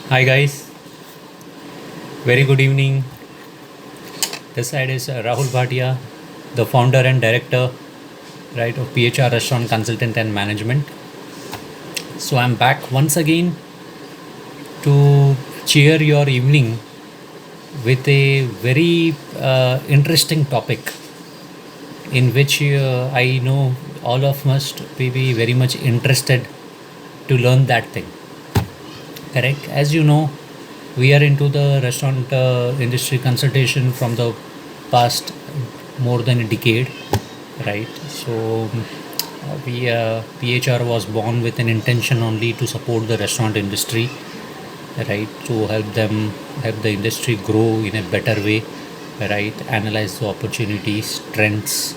Hi guys, very good evening. This side is Rahul Bhatia, the founder and director, right, of PHR Restaurant Consultant and Management. So I'm back once again to cheer your evening with a very interesting topic in which I know all of us may be very much interested to learn that thing. Correct? As you know, we are into the restaurant industry consultation from the past more than a decade, right? So we PHR was born with an intention only to support the restaurant industry, right? To help the industry grow in a better way, right? Analyze the opportunities, trends,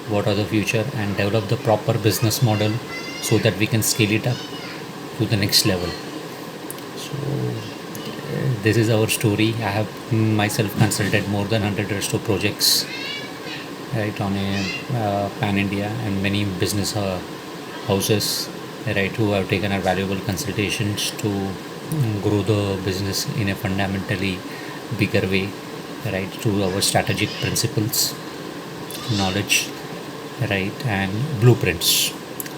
what are the future, and develop the proper business model so that we can scale it up to the next level. So this is our story. I have myself consulted more than 100 resto projects, right, on a pan India and many business houses, right, who have taken our valuable consultations to grow the business in a fundamentally bigger way, right, through our strategic principles, knowledge, right, and blueprints,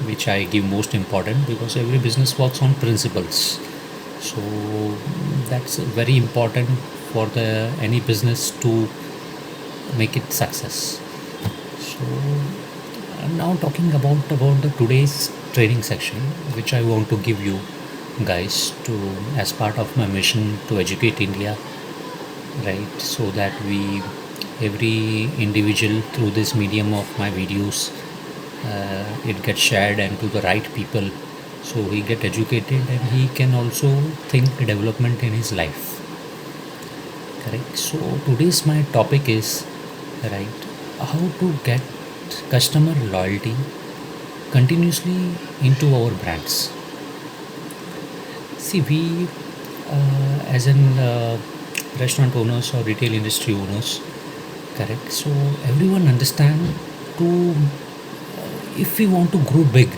which I give most important because every business works on principles. So that's very important for the any business to make it success. So I'm now talking about the today's training section, which I want to give you guys to as part of my mission to educate India, right? So that we every individual through this medium of my videos, it gets shared and to the right people, so he get educated and he can also think development in his life. Correct. So today's my topic is, right, how to get customer loyalty continuously into our brands. See, we as in restaurant owners or retail industry owners, correct. So everyone understand to if we want to grow big,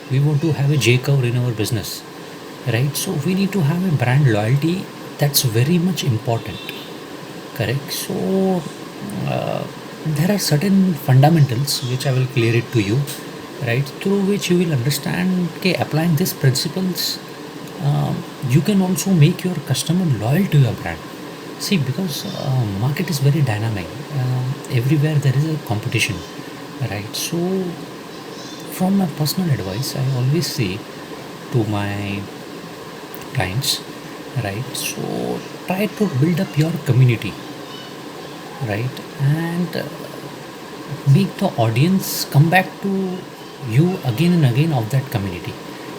we want to have a J curve in our business, right? So we need to have a brand loyalty. That's very much important. Correct. So there are certain fundamentals which I will clear it to you, right? Through which you will understand. Okay, applying these principles, you can also make your customer loyal to your brand. See, because market is very dynamic. Everywhere there is a competition, right? So, from my personal advice, I always say to my clients, right? So, try to build up your community, right, and make the audience come back to you again and again of that community.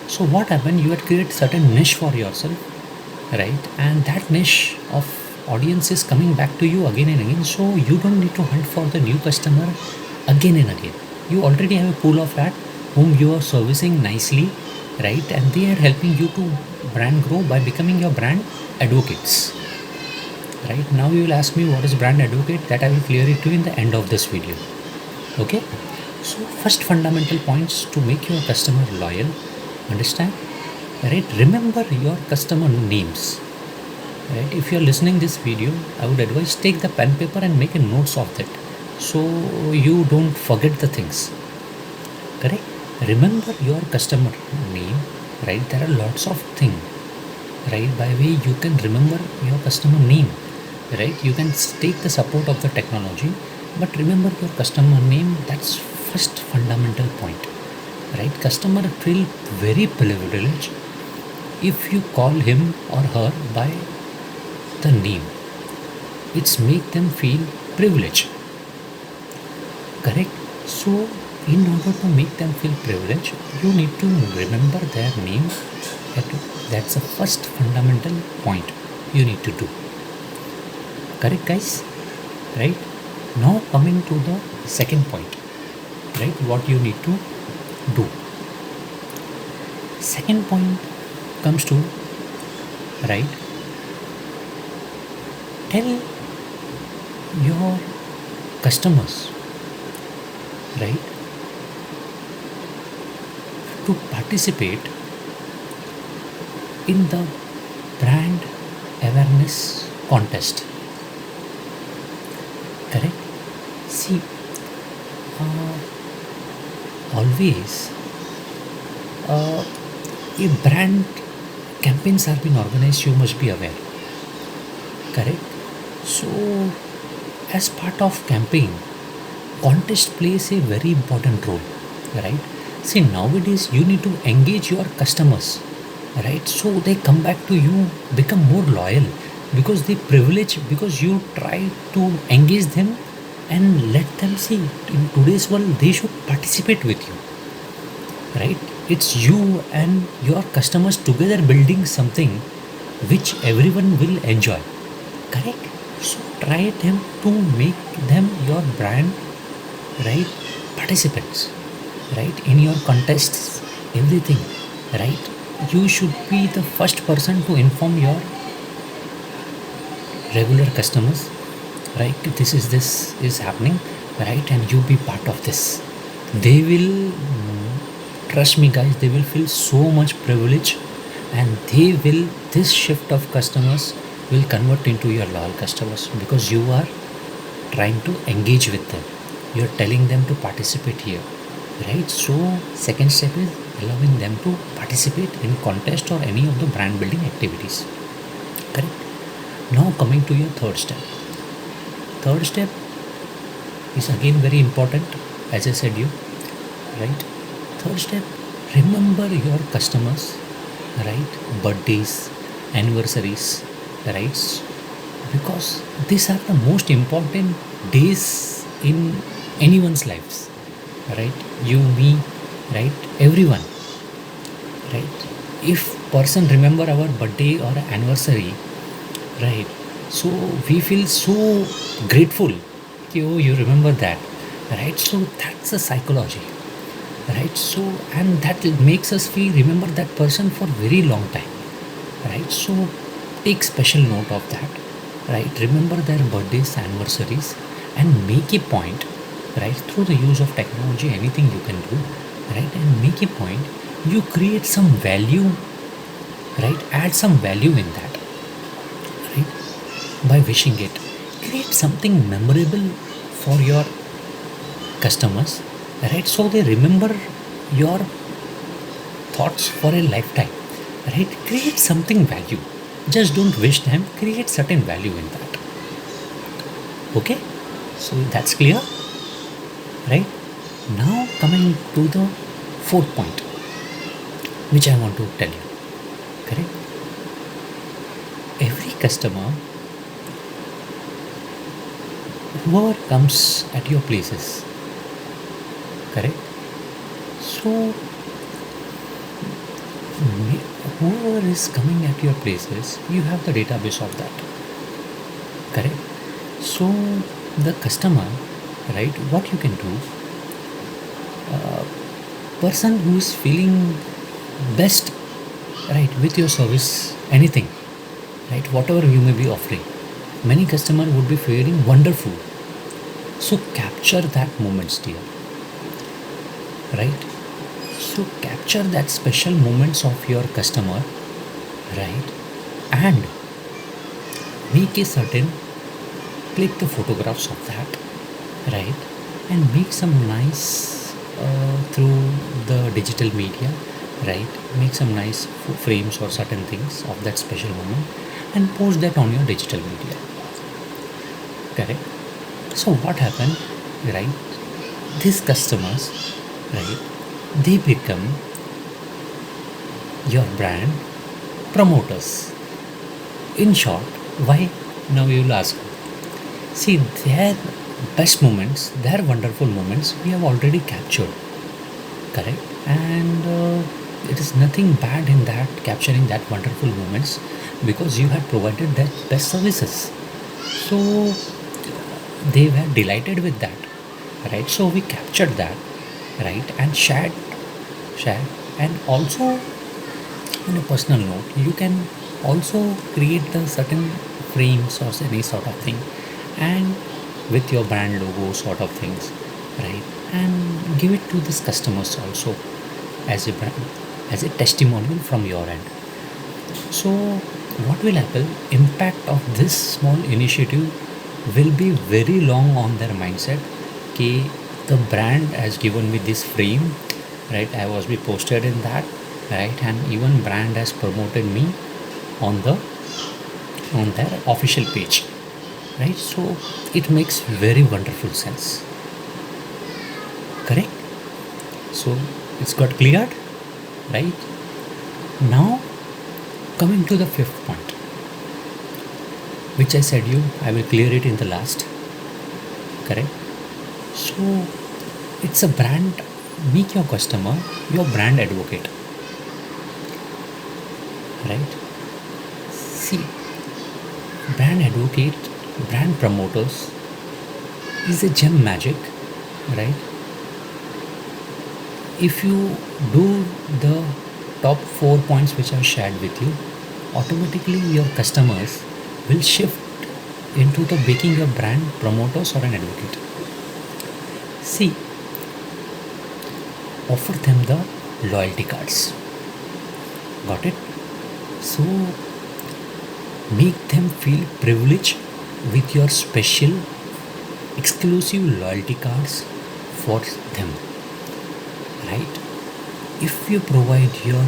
So what happened, you had created certain niche for yourself, right, and that niche of audience is coming back to you again and again, so you don't need to hunt for the new customer again and again. You already have a pool of that whom you are servicing nicely, right, and they are helping you to brand grow by becoming your brand advocates. Right now you will ask me what is brand advocate, that I will clear it to you in the end of this video. Okay. So first fundamental points to make your customer loyal, understand, right? Remember your customer names, right? If you are listening this video, I would advise take the pen paper and make a notes of that, so you don't forget the things. Correct. Remember your customer name, right? There are lots of things, right, by way you can remember your customer name, right? You can take the support of the technology, but remember your customer name. That's first fundamental point, right? Customer feel very privileged if you call him or her by the name. It's make them feel privileged. Correct. So in order to make them feel privileged, you need to remember their name. That's the first fundamental point you need to do. Correct, guys? Right. Now coming to the second point, right, what you need to do. Second point comes to, right, tell your customers, right, to participate in the brand awareness contest. Correct? See, uh, always uh, if brand campaigns are being organized, you must be aware. Correct? So, as part of campaign, contest plays a very important role, right? See, nowadays you need to engage your customers, right? So they come back to you, become more loyal because they privilege, because you try to engage them and let them see in today's world they should participate with you, right? It's you and your customers together building something which everyone will enjoy. Correct? So try them to make them your brand, right? Participants, right? In your contests, everything, right? You should be the first person to inform your regular customers, right? This is happening, right? And you be part of this. They will trust me, guys. They will feel so much privilege, and they will this shift of customers will convert into your loyal customers because you are trying to engage with them. You're telling them to participate here, right? So second step is allowing them to participate in contest or any of the brand building activities. Correct? Now coming to your third step. Third step is again very important, as I said you, right? Third step, remember your customers, right? Birthdays, anniversaries, right? Because these are the most important days in anyone's lives, right? You, me, right? Everyone, right? If person remember our birthday or anniversary, right? So we feel so grateful. Oh, you remember that, right? So that's a psychology, right? So and that makes us feel remember that person for very long time, right? So take special note of that, right? Remember their birthdays, anniversaries, and make a point, right? Through the use of technology, anything you can do, right? And make a point. You create some value, right? Add some value in that, right? By wishing it, create something memorable for your customers, right? So they remember your thoughts for a lifetime, right? Create something value. Just don't wish them, create certain value in that. Okay? So that's clear, right? Now coming to the fourth point, which I want to tell you. Correct? Every customer, whoever comes at your places, correct? So whoever is coming at your places, you have the database of that, correct? So the customer, right? What you can do, person who is feeling best, right, with your service, anything, right, whatever you may be offering, many customer would be feeling wonderful. So capture that moments, dear, right? So capture that special moments of your customer, right? And make a certain, click the photographs of that, right? And make some nice through the digital media, right? Make some nice frames or certain things of that special moment and post that on your digital media, correct? So what happened, right? These customers, right? They become your brand promoters. In short, why? Now you will ask. See, their best moments, their wonderful moments, we have already captured, correct? And it is nothing bad in that capturing that wonderful moments because you had provided that best services. So they were delighted with that, right? So we captured that, right? And shared, and also on a personal note, you can also create the certain frames or any sort of thing, and with your brand logo sort of things, right? And give it to these customers also as a brand, as a testimonial from your end. So what will happen? Impact of this small initiative will be very long on their mindset. Okay, the brand has given me this frame, right? I was be posted in that, right? And even brand has promoted me on the on their official page, right? So it makes very wonderful sense, correct? So it's got cleared, right? Now coming to the fifth point, which I said you I will clear it in the last, correct? So it's a brand. Make your customer your brand advocate, right? See, brand advocate, brand promoters is a gem magic, right? If you do the top 4 points which I shared with you, automatically your customers will shift into the making a brand promoters or an advocate. See, offer them the loyalty cards. Got it? So make them feel privileged with your special exclusive loyalty cards for them, right? If you provide your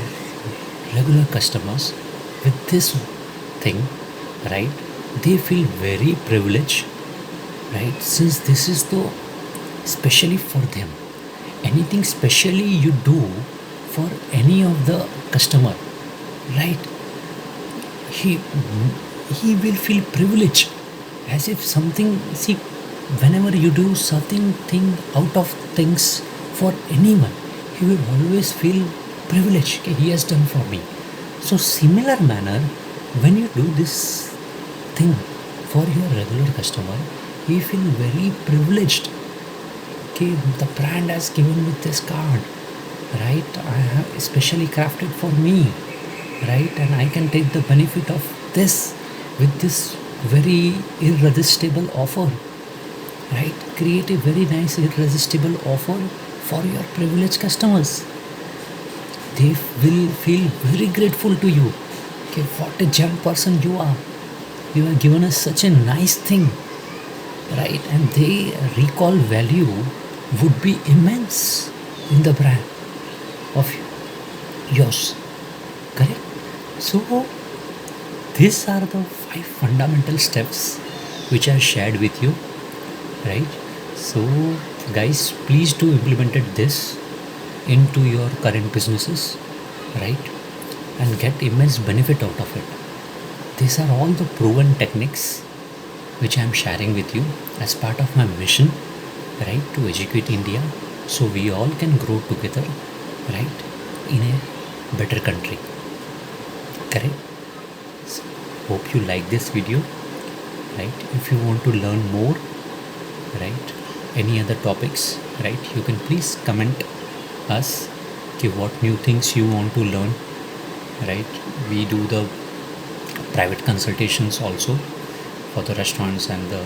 regular customers with this thing, right, they feel very privileged, right? Since this is the specially for them, anything specially you do for any of the customer, right, he he will feel privileged, as if something. See, whenever you do something thing out of things for anyone, he will always feel privileged. Okay, he has done for me. So similar manner, when you do this thing for your regular customer, he feel very privileged. Okay, the brand has given me this card, right? I have especially crafted for me, right? And I can take the benefit of this with this very irresistible offer, right? Create a very nice irresistible offer for your privileged customers. They will feel very grateful to you. Okay, what a gem person you are. You have given us such a nice thing, right? And they recall value would be immense in the brand of yours, correct? So these are the 5 fundamental steps which I shared with you, right? So guys, please do implemented this into your current businesses, right? And get immense benefit out of it. These are all the proven techniques which I am sharing with you as part of my mission, right, to educate India so we all can grow together, right, in a better country, correct? So, hope you like this video, right? If you want to learn more, right, any other topics, right, you can please comment us. Okay, what new things you want to learn, right? We do the private consultations also for the restaurants and the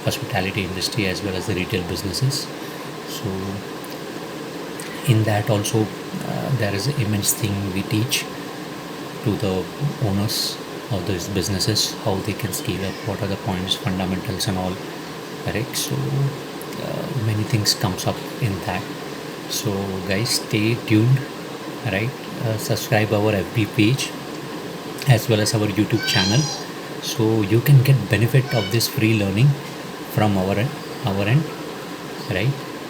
hospitality industry as well as the retail businesses. So in that also there is an immense thing we teach to the owners of these businesses, how they can scale up, what are the points, fundamentals and all, correct? So many things comes up in that. So guys, stay tuned, right? Subscribe our FB page as well as our YouTube channel, so you can get benefit of this free learning from our end, right?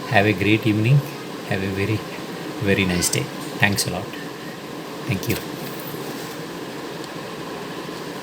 Have a great evening. Have a very nice day. Thanks a lot. Thank you.